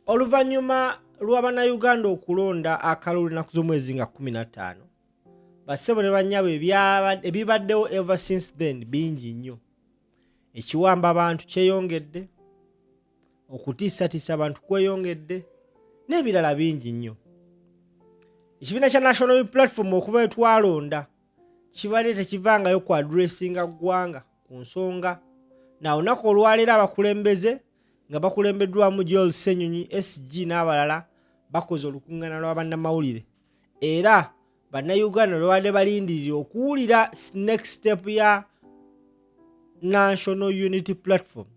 Oluvannyuma lw'Abannayuganda okulonda akalulu ennaku z'omwezi nga 15 bassebo ne bannyabo ebibaddewo ever since then bingi nnyo. Ekiwamba abantu kyeyongedde, okutiisatiisa abantu kweyongedde n'ebirala bingi nnyo. Ekibiina kya National Unity Platform okuva twalonda kibadde tekivangayo ku addressinga ggwanga ku nsonga na olunaku olwaleero abakulembeze nga bakulembeddwamu Joel Ssenyonyi SG n'abalala bakoze olukuŋŋaana lw'abannamawulire era bannayuganda lwabadde balindirira okuwulira next step ya National Unity Platform.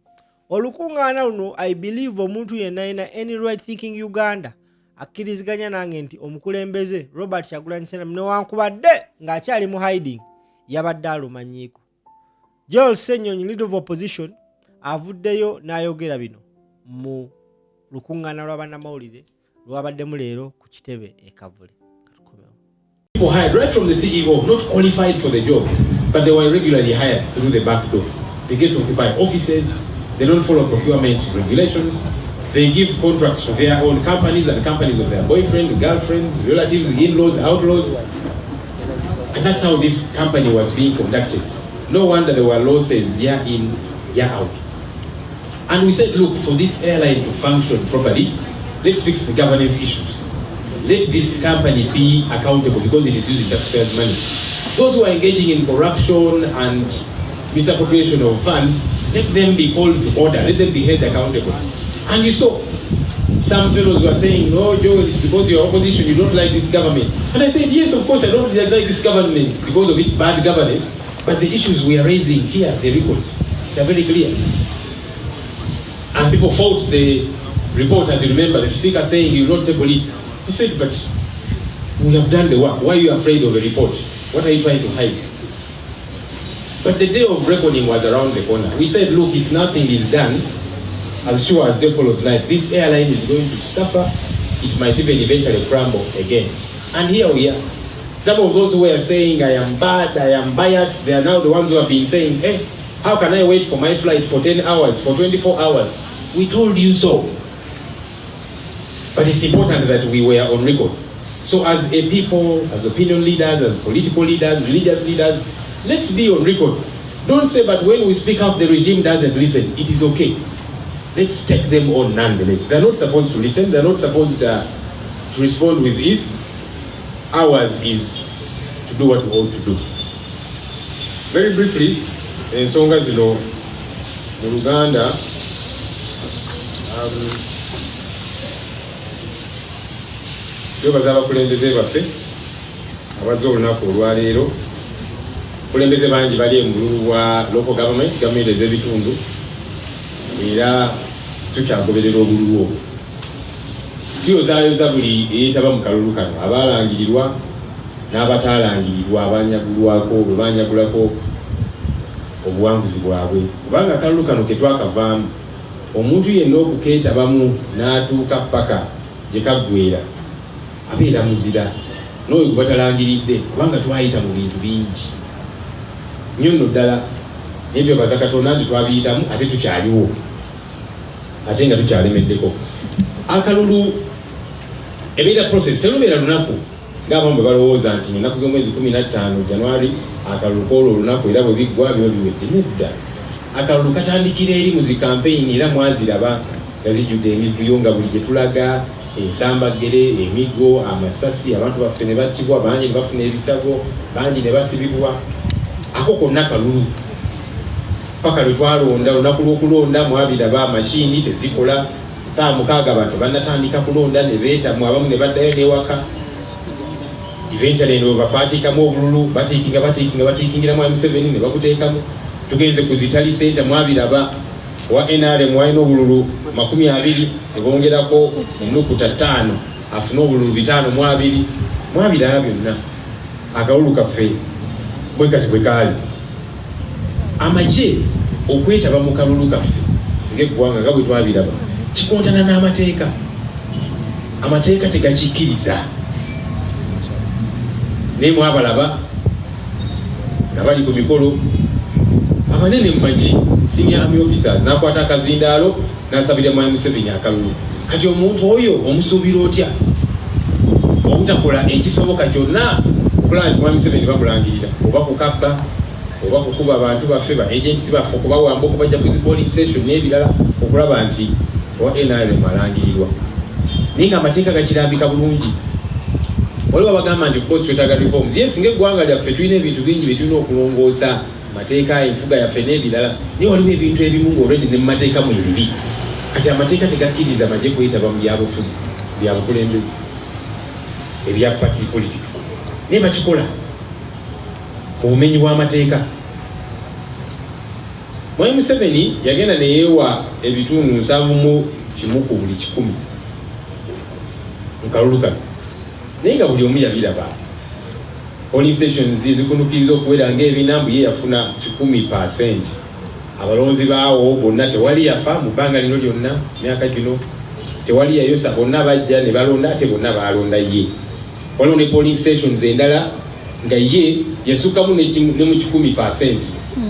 Olukuŋŋaana luno I believe omuntu yenna ayina any right thinking Uganda akkiriziganya nange nti omukulembeze Robert Kyagulanyi Ssentamu newankubadde ng'akyali mu hiding yabadde alumanyiiko. Joel Ssenyonyi leader of opposition avuddeyo n'ayogera bino mu lukuŋŋaana lw'abannamawulire lwabaddemu leero ku kitebe e Kavule. People hired right from the CEO, not qualified for the job, but they were regularly hired through the back door. They get to occupy offices, they don't follow procurement regulations, they give contracts to their own companies and companies of their boyfriends, girlfriends, relatives, in-laws, outlaws. And that's how this company was being conducted. No wonder there were losses year in, year out. And we said, look, for this airline to function properly, let's fix the governance issues. Let this company be accountable because it is using taxpayers' money. Those who are engaging in corruption and misappropriation of funds, let them be called to order, let them be held accountable. And you saw some fellows were saying, no, Joe, it's because you're opposition, you don't like this government. And I said, yes, of course, I don't like this government because of its bad governance, but the issues we are raising here, the records, they're very clear. And people fought the report, as you remember, the speaker saying, you will not take lead. He said, but we have done the work. Why are you afraid of a report? What are you trying to hide? But the day of reckoning was around the corner. We said, look, if nothing is done, as sure as day follows night, this airline is going to suffer. It might even eventually crumble again. And here we are. Some of those who were saying, I am bad, I am biased, they are now the ones who have been saying, hey, how can I wait for my flight for 10 hours, for 24 hours? We told you so. But it's important that we were on record. So as a people, as opinion leaders, as political leaders, religious leaders, let's be on record. Don't say, but when we speak out, the regime doesn't listen. It is okay. Let's take them on nonetheless. They're not supposed to listen. They're not supposed to respond with ease. Ours is to do what we ought to do. Very briefly, ensonga zino mu Luganda, twebaza abakulembeze baffe abazze olunaku olwaleero. Abakulembeze bangi bali engulu bwa local government ez'ebitundu era tukyagoberera obululu obwo. Tuyozaayoza buli eyeetaba mu kalulu kano, abaalangirirwa n'abataalangirirwa, abanyagulwako bwe banyagulako obuwanguzi bwabwe. Kubanga akalulu kano ke twakavaamu, omuntu yenna okukeetabamu n'atuuka paka gye kaggweera abeera muzira n'oyo gwe batalangiridde, kubanga twayita mu bintu bingi nnyo nno ddala. Nebyo baza Katonda ndi twabiyitamu ate tukyaliwo, ate nga tukyalemeddeko. Akalulu ebeera process terubeera lunaku ng'abamu bwe balowooza nti ennaku z'omwezi 15 January akalulu koolwo olunaku era bwe biggwa biba biwedde. Nedda, akalulu katandikira eri mu zi campaign era mwaziraba nga zijjudde emivuyo nga buli gye tulaga, ensambagere, emigo, amasasi, abantu baffe ne battibwa, bangi ne bafuna ebisago, bangi ne basibibwa. Ako konna kalulu. Paka lwe twalonda, olunaku lw'okulonda mwabiraba amashini tezikola, saa 6 abantu bannatandika kulonda ne beetamu, abamu ne baddayo n'ewaka. Eventually ne bapaatiikamu obululu, batiikingiramu M7 ne bakuteekamu. Tugenze ku Zitali Center mwabiraba, wa NRM walina obululu 20 ne bongerako ennukuta 5 afuna obululu 5 mwabiraba byonna. Akalulu kaffe bwe kati bwe kaali. Amagye okwetaba mu kalulu kaffe ng'eggwanga nga bwe twabiraba kikontana n'amateeka. Amateeka tegakikkiriza. Naye mwabalaba nga bali ku mikolo, abanene mu magye, senior army officers, n'akwata akazindaalo n'asabira Mwai Museveni akalulu. kati omuntu oyo omusuubira otya obutakola ekisoboka kyonna okulaba nti Mwami Museveni bamulangirira oba kukabba oba kukuba abantu baffe ba agents baffe okubawamba okubajja ku police station n'ebirala okulaba nti owa NRM alangirirwa naye nga amateeka gakirambika bulungi. Waliwo abagamba nti of course twetaaga reforms. Yes, ng'eggwanga lyaffe tulina ebintu bingi bye tulina okulongoosa, amateeka, enfuga yaffe n'ebirala, naye waliwo ebintu ebimu ng'olwedde ne mu mateeka mu ebiri. Kati amateeka tegakkiriza amagye kuyitaba mu byabufuzi byabukulembeze ebya party politics, naye bakikola obumenyi bw'amateeka. Mwami Museveni yagenda neyeewa ebitundu 7 ku buli 100 mu kalulu kano, naye nga buli omu yabiraba. Polling stations zikunukiriza okuwera ng'ebinambu ye yafuna 10%. Abalonzi baawo bonna tewali yafa mu bbanga lino lyonna myaka gino, tewali yayosa, bonna bajja ne balonda ate bonna balonda ye. Waliwo ne polling stations endala nga ye yasukkamu ne mu 10%,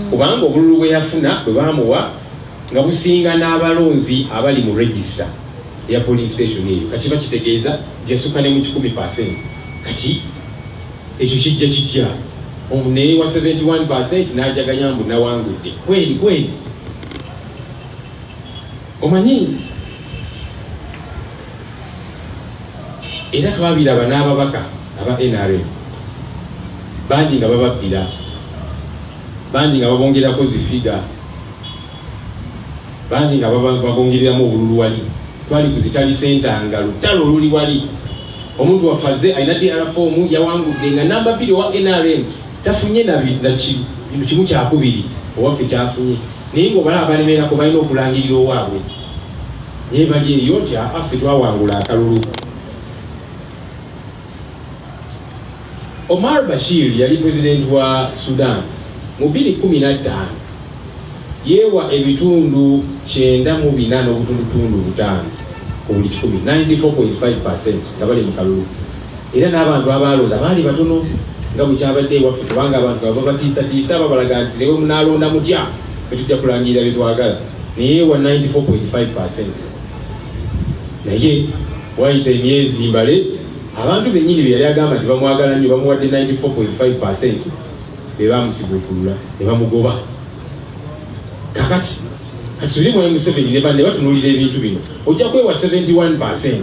kubanga obululu bwe yafuna bwe bamuwa nga businga n'abalonzi abali mu register ya polling station eyo. Kati bakitegeeza yasukka ne mu 10%. Kati ekyo kijja kitya? Omuneyi wa 71% n'ajaganya mbu nawangudde. Kweli omanyi, era twabiraba n'ababaka aba NRM bangi nga bababbira, bangi nga babongerako zifiga, bangi nga babongereramu obululu wali. Twali kuzitali senta nga lutalo oluli wali. Omuntu wafaze alina DR form yawangudde nga namba 2 wa NRM tafunye na bintu kimu kyakubiri owaffe kyafunye, naye ng'obala abalemerako balina okulangirira owaabwe, naye bali eyo nti affe twawangula akalulu. Omar Bashir yali president wa Sudan mu 2015 yeewa ebitundu 9.5 ku buli 100, 94.5% nga bali mu kalulu. Era n'abantu abalonda baali batono nga bwe kyabadde ewaffe, kubanga abantu baba batiisatiisa babalaga nti newe munaalonda mutya betujja kulangirira bye twagala, naye wa 94.5%. Naye wayita emyezi mbale abantu bennyini bye yali agamba nti bamwagala nnyo bamuwadde 94.5% be bamusiguukulula ne bamugoba. Kakati tuli Mwami Museveni ne banne batunuulira ebintu bino, ojja kwewa 71%,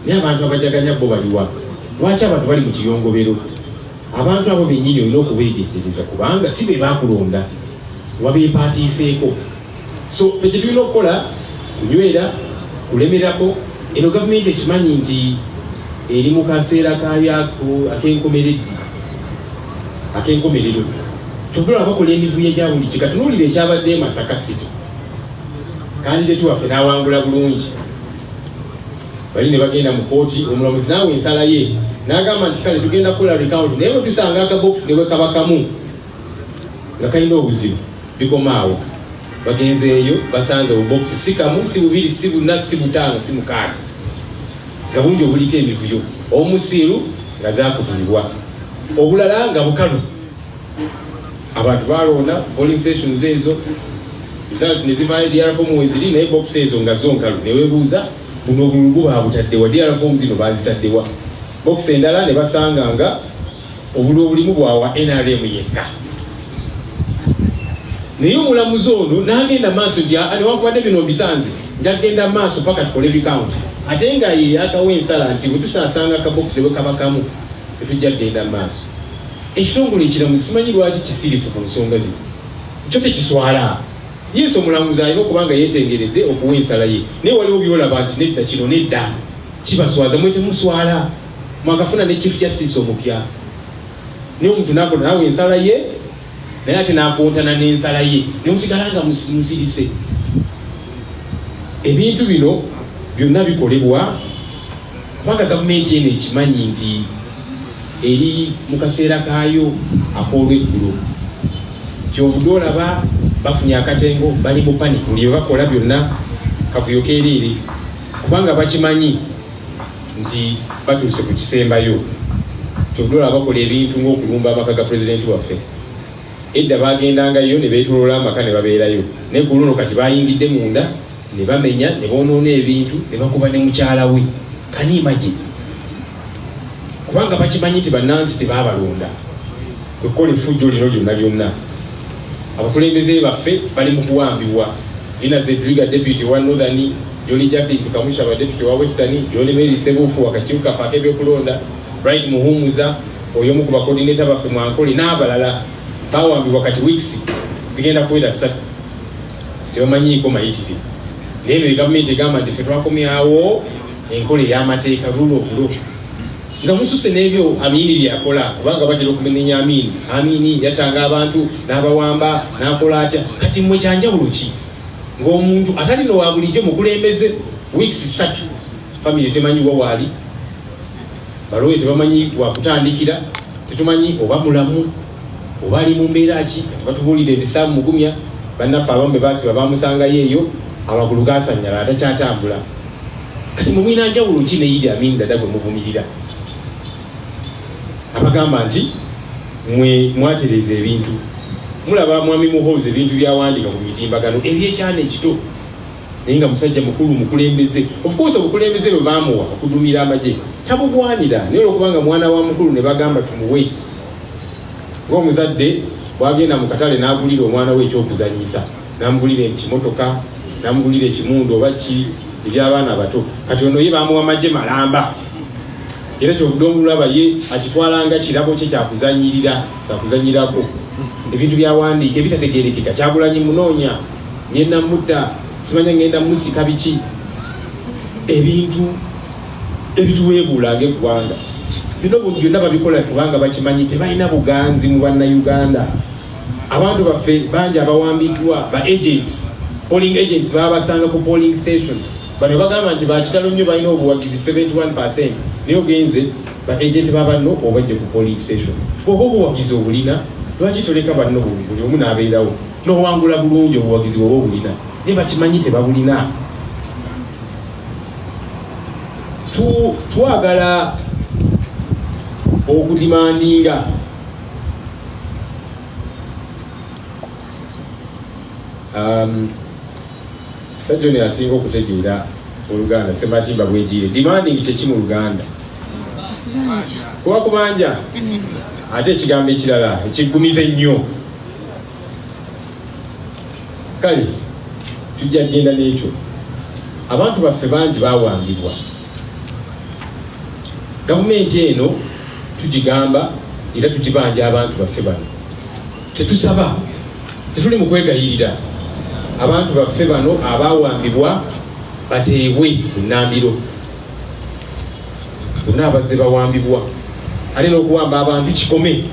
naye abantu abajaganya bo baliwa? Lwaki abantu bali mu kiyongobero? Abantu abo bennyini olina okubeegesereza, kubanga si be baakulonda, wabeepaatiiseeko. So ffe kye tulina okukola kunywera, kulemerako. Eno gavumenti ekimanyi nti eri mu kaseera kayo ak'enkomerero. Tugula bakola emivuyo egya buli kika. Tunuulire ekyabadde Masaka City, kandi tetuwaffe n'awangula bulungi. Bali ne bagenda mu kooti, omulamuzi naawe ensala ye n'agamba nti kale tugenda kukola recount, naye bwe tusanga akabokisi ne bwe kabakamu nga kalina obuzibu bikomaawo. Bagenzeeyo basanze obubokisi si kamu, si bubiri, si buna, si butaano, si mukaaga, nga bungi obuliko emivuyo. Omusiru nga zaakutulibwa, obulala nga bukalu. Abantu balonda polling stations ezo, results ne zivaayo DR form weziri, naye box ezo nga zo nkalu. Ne weebuuza buno obululu baabutaddewa, DR form zino baazitaddewa. Box endala ne basanga nga obululu obulimu bwawa NRM yekka. Naye omulamuzi ono n'agenda maaso nti newankubadde bino bisanze njagenda maaso paka tukole bikawunti, ate nga ye akawa ensala nti bwe tutasanga akabokisi ne bwe kabakamu tetujja kgenda maaso. Ekitongole ekiramuzi simanyi lwaki kisirifu ku nsonga zino, kyo tekiswala. Yesu omulamuzi alina okuba nga yeetengeredde okuwa ensala ye, naye waliwo byolaba nti nedda kino nedda kibaswaza, mwe temuswala. Mwakafuna ne Chief Justice omupya, naye omuntu n'akola naawe ensala ye, naye ate n'akontana n'ensala ye, ne musigala nga musirise. Ebintu bino byonna bikolebwa kubanga gavumenti eno ekimanyi nti eri mu kaseera kaayo ak'olweggulo. Kyovudde olaba bafunye akatengo, bali mu panic, buli bye bakola byonna kavuyo keereere, kubanga bakimanyi nti batuuse ku kisembayo. Kyovudde olaba bakola ebintu ng'okulumba amaka ga pulezidenti waffe. Edda bagendangayo ne beetoloola amaka ne babeerayo, naye ku luno kati bayingidde munda ne bamenya ne bonoona ebintu ne bakuba ne mukyala we. Can you imagine? Kubanga bakimanyi nti bannansi tebaabalonda okukola effujjo lino lyonna lyonna. Abakulembeze baffe bali mu kuwambibwa. Lina Zedriga deputy wa Northern, Jolly Jackie Kamusha ba deputy wa Western, Jolly Mary Sebufu wakakiuka fake by'okulonda, Bright Muhumuza oyo mu kuba coordinator baffe Mwankole n'abalala bawambibwa kati weeks zigenda kuwera 3. Tebamanyiiko mayitire. Naye gavumenti egamba nti ffe twakomyawo enkola ey'amateeka rule of law. Nga mususe n'ebyo Amini byakola kubanga batera okumenenya Amini yatanga abantu n'abawamba n'akola atya. Kati mmwe kyanjawulo ki? Ng'omuntu atali no wa bulijjo mukulembeze weeks 3 family temanyiwa waali, balowe tebamanyi wakutandikira, tetumanyi oba mulamu oba ali mu mbeera ki. Kati batubuulire nti Sam Mugumya bannaffe abamu basiba bamusangayo eyo amagulu gasanyala atakyatambula. Kati mumwina njawulo ki ne Idi Amin Dada gwe muvumirira? Abagamba nti mwe mwatereza ebintu, mulaba mwami Muhoozi ebintu byawandika ku mitimbagano ebyekyana ekito naye nga musajja mukulu mukulembeze. Of course obukulembeze bwe baamuwa okudumira amagye tabugwanira, naye olwokubanga mwana wa mukulu ne bagamba tumuwe. Ng'omuzadde bwagenda mu katale n'agulira omwana we ekyokuzanyisa, n'amugulira ekimotoka, n'amugulira ekimundu oba ki eby'abaana abato. Kati ono ye baamuwa amagye malamba, era kyovudde omulaba ye akitwalanga kirabo kye kyakuzanyirako. Ebintu byawandiika ebitategeerekeka, Kyagulanyi munoonya, ngenda mutta, simanya ngenda musika biki, ebintu ebituweebuula ng'eggwanga. Bino byonna babikola kubanga bakimanyi tebalina buganzi mu bannayuganda. Abantu baffe bangi abawambiddwa ba agents, polling agents babasanga ku polling station. Bano bagamba nti bakitalo nnyo balina obuwagizi 71%, naye ogenze ba agent babanno obajje ku polling station. Bw'oba obuwagizi obulina, lwaki toleka banno buli omu n'abeerawo n'owangula bulungi obuwagizi bw'oba obulina? Naye bakimanyi tebabulina. Twagala okudimandinga Sajjoni asinga okutegeera Oluganda Sematimba bwegire. Demanding kyeki mu Luganda? Kuba kubanja. Ate ekigambo ekirala ekiggumiza ennyo. Kale tujja genda n'ekyo. Abantu baffe bangi baawambibwa. Gavumenti eno tugigamba era tugibanja abantu baffe bano. Tetusaba, tetuli mu kwegayirira. Abantu baffe bano abaawambibwa bateebwe Nnambiro. Bonna abazze bawambibwa. Ate n'okuwamba abantu kikome.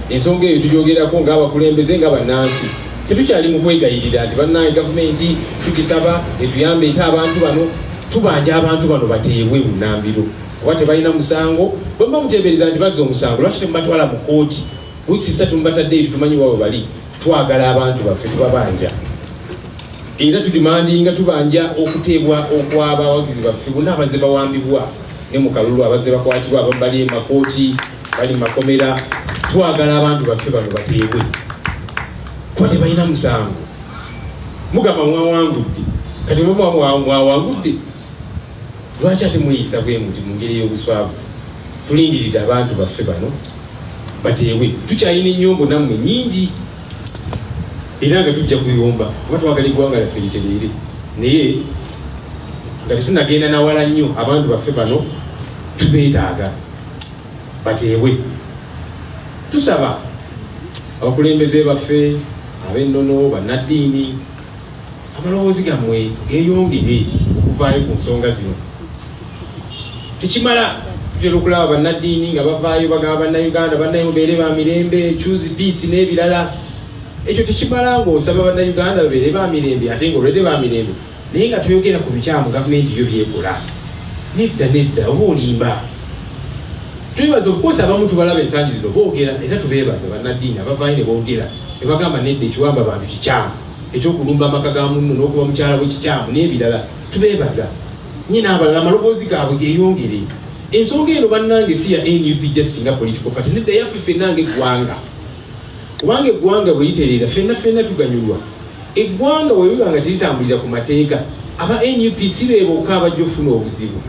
Ensonga eyo tugyogerako ng'abakulembeze nga bannansi. Tetukyali mu kwegayirira nti bannange gavumenti tugisaba etuyambe ete abantu bano. Tubanja abantu bano bateebwe Nnambiro. Oba tebalina musango, bwe muba muteebereza nti bazza omusango, lwaki temubatwala mu kooti? Wiiki 3 mubatadde tumanyi wawe bali. Twagala abantu baffe tubabanja. Era tudimandinga tubanja okuteebwa okw'abawagizi baffe bonna abazze bawambibwa ne mu kalulu abazze bakwatibwa abamu bali emakooti bali makomera. Twagala abantu baffe bano bateebwe kuba tebalina musango. Mugamba mwawangudde, kati mwawangudde lwaki ate mweyisa bwe muti mu ngeri y'obuswavu? Tulindirire abantu baffe bano bateebwe. Tukyalina ennyombo nammwe nnyingi era nga tujja kuyomba kuba twagala eggwanga lyaffe litereere, naye nga tetunagenda nawala nnyo. Abantu baffe bano tubeetaaga bateebwe. Tusaba abakulembeze baffe ab'ennono, bannaddiini, amaloboozi gammwe geeyongere okuvaayo ku nsonga zino. Tekimala tutera okulaba bannaddiini nga bavaayo bagamba bannayuganda bannayobeere ba mirembe, choose peace n'ebirala. Ekyo tekimala ng'osaba bannayuganda babeere ba mirembe ate ng'olwedde ba mirembe naye nga tuyogera ku bikyamu gavumenti yo byekola. Nedda oba olimba. Twebaza okukosa abamu tubalaba ensangi zino boogera era tubeebaza bannaddiini abavaayo ne boogera ne bagamba nedda ekiwamba abantu kikyamu, ekyokulumba amaka ga munno n'okuba mukyala we kikyamu n'ebirala. Tubeebaza nyina abalala amaloboozi gaabwe geeyongere. Ensonga eno bannange si ya NUP just nga political party, nedda yaffe ffenna ng'eggwanga. Kubanga eggwanga bwe litereera ffenna tuganyulwa. eggwanga webiba nga teritambulira ku mateeka aba NUPC beeboka abajja ofuna obuzibu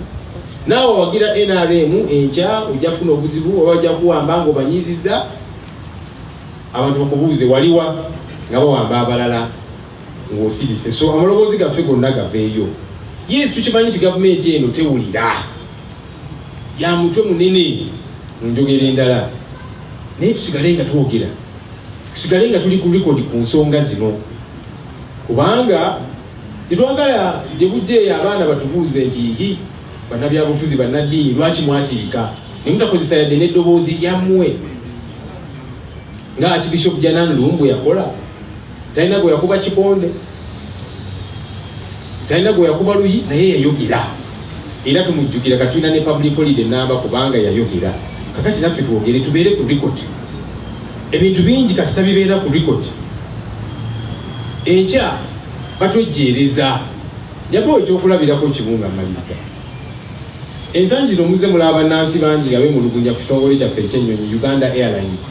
naawe wagira NRM enkya ojja funa obuzibu oba ojja kuwamba ng'obanyiizizza abantu bakubuuze waliwa nga bawamba abalala ng'osirise. So amaloboozi gaffe gonna gaveeyo. Yes, tukimanyi nti gavumenti eno tewulira ya mutwe munene mu njogera endala naye tusigale nga twogera, tusigale nga tuli ku record ku nsonga zino kubanga tetwagala gye bujjeeyo abaana batubuuze nti bannabyabufuzi bannaddiini lwaki mwasirika ne mutakozesa yadde n'eddoboozi lyammwe nga Archbishop Janan Lumbu yakola. Talina gwe yakuba kikonde, talina gwe yakuba luyi, naye yayogera era tumujjukira katulina ne public holiday namba kubanga yayogera. Kakati naffe twogere tubeere ku record. Ebintu bingi kasita bibeera ku record. Enkya batwejjeereza jabawo ekyokulabirako kimunga maliriza. Ensangi zino muze mulaba bannansi bangi nga bemulugunya ku kitongole kyaffe ekyennyonyi Uganda Airlines.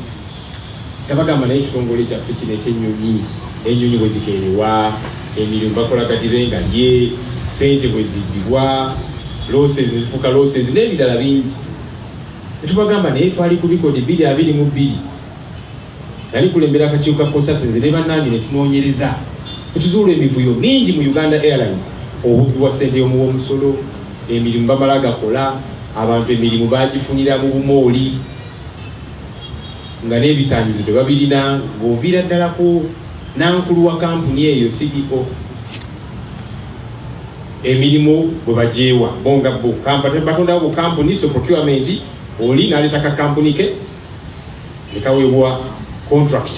Tabagamba naye ekitongole kyaffe kino ekyennyonyi ennyonyi bwe zikeerewa, emirimu bakola katirenga lye, ssente bwe zibbibwa, losses zifuuka losses n'ebirala bingi. Netubagamba naye twali ku record 222 nali kulembera akakiiko ka processes ne bannange ne tunoonyereza tuzuula emivuyo mingi mu Uganda Airlines, obubbi bwa ssente y'omuw'omusolo, emirimu bamala gakola, abantu emirimu bagifunira mu bumooli nga n'ebisaanyizo tebabirina, ng'oviira ddalako nankulu wa kampuni eyo CEO emirimu bwe bajeewa bonga bo batondawo bu kampuni so procurement oli n'aleeta ka kampuni ke nekaweebwa contract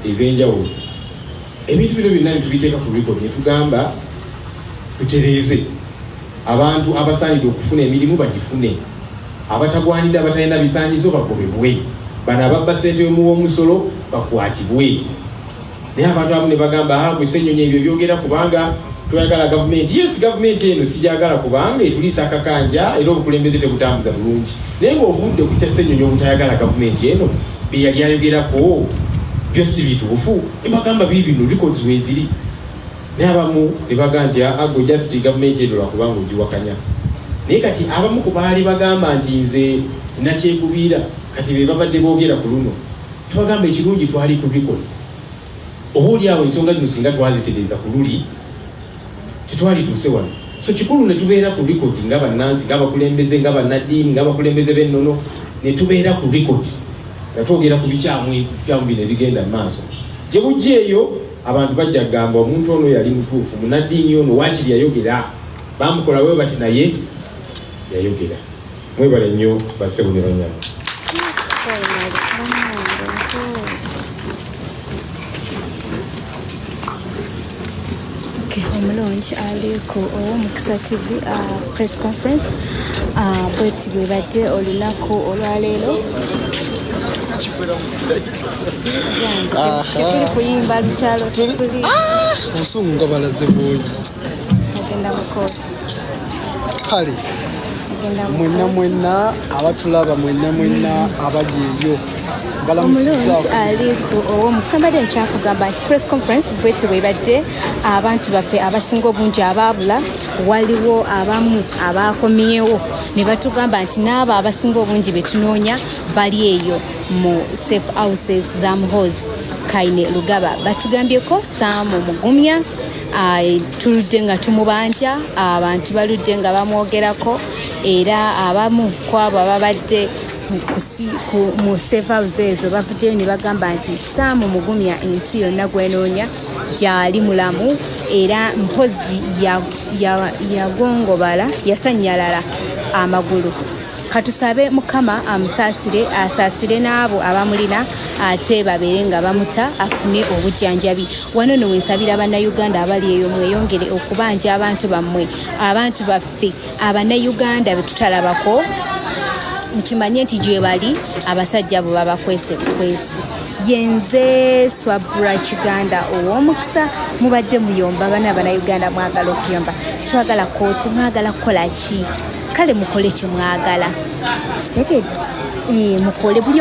ez'enjawulo. Ebintu bino byonna ne tubiteeka ku record ne tugamba tutereeze abantu abasaanidde okufuna emirimu bagifune, abatagwanidde abatalina bisaanyizo bagobebwe, bano ababba ssente y'omuw'omusolo bakwatibwe. Naye abantu abamu ne bagamba bwe ssennyonyi ebyo byogera kubanga twagala gavumenti. Yes, gavumenti eno sijagala kubanga etuliisa akakanja era obukulembeze tebutambuza bulungi, naye ng'ovudde ku kya ssennyonyi obutayagala gavumenti eno bye yali ayogerako byo si bituufu. Ne bagamba bino records weeziri, naye abamu ne baga nti agwe just gavumenti eno lwakubanga ogiwakanya. Naye kati abamu ku baali bagamba nti nze nakyekubiira kati be babadde boogera ku luno, tubagamba ekirungi twali ku record. Obuulyawo ensonga zino singa twazitereeza ku luli tetwali tuuse wano. So kikulu ne tubeera ku record nga bannansi, nga bakulembeze, nga bannaddiini, nga bakulembeze b'ennono, ne tubeera ku record nga twogera ku bikyamu bino ebigenda mu maaso. Gye bujjeeyo abantu bajja kugamba omuntu ono yali mutuufu, munnaddiini ono waakiri yayogera, bamukolawo bati naye yayogera. Mwebale nnyo bassebo ne banyama. Omulungi ali ku Ow'Omukisa TV press conference bweti bwe badde olunaku olwaleero tuli kuyimba lutalo tuli obusungu nga balaze bungi agenda mu kooti kale mwenna abatulaba mwenna abali eyo omulungi ali ku Ow'Omukisa mbadde nkyakugamba nti press conference bwete bwe badde abantu baffe abasinga obungi abaabula waliwo abamu abakomyewo ne batugamba nti n'abo abasinga obungi betunoonya bali eyo mu safe houses za Muhoozi Kaine Lugaba. Batugambyeko Saamu Mugumya tuludde nga tumubanja, abantu baludde nga bamwogerako era abamu kwabo ababadde mu safe house ezo bavuddeyo ne bagamba nti Saamu Mugumya ensi yonna gwenoonya gyali mulamu era mpozi yagongobala yasanyalala amagulu. Katusabe Mukama asaasire n'abo abamulina ate babeere nga bamuta afune obujjanjabi. Wano no wensabira bannayuganda abali eyo mweyongere okubanja abantu bammwe, abantu baffe abannayuganda betutalabako mukimanye nti gye bali abasajja bo babakwese bukwesi. Yenze Swabra Kiganda Ow'Omukisa mubadde muyomba bana bannayuganda mwagala okuyomba, twagala kooti mwagala kukola ki? Kale mukole kye mwagala kitegedde mukole buli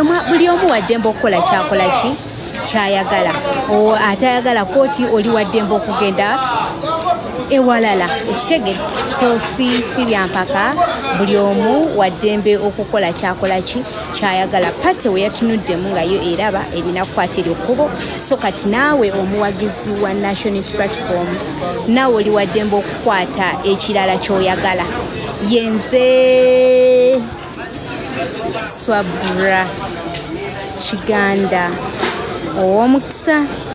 omu wadde mba okukola kyakola ki kyayagala atayagala kooti oli waddembe okugenda ewalala ekitege so si byampaka buli omu waddembe okukola kyakola kyayagala pate we yatunuddemu nga yo eraba erina kukwata ekkubo so kati naawe omuwagizi wa National Unity Platform naawe oli waddembe okukwata ekirala kyoyagala yenze Swabra Kiganda ow'omukisa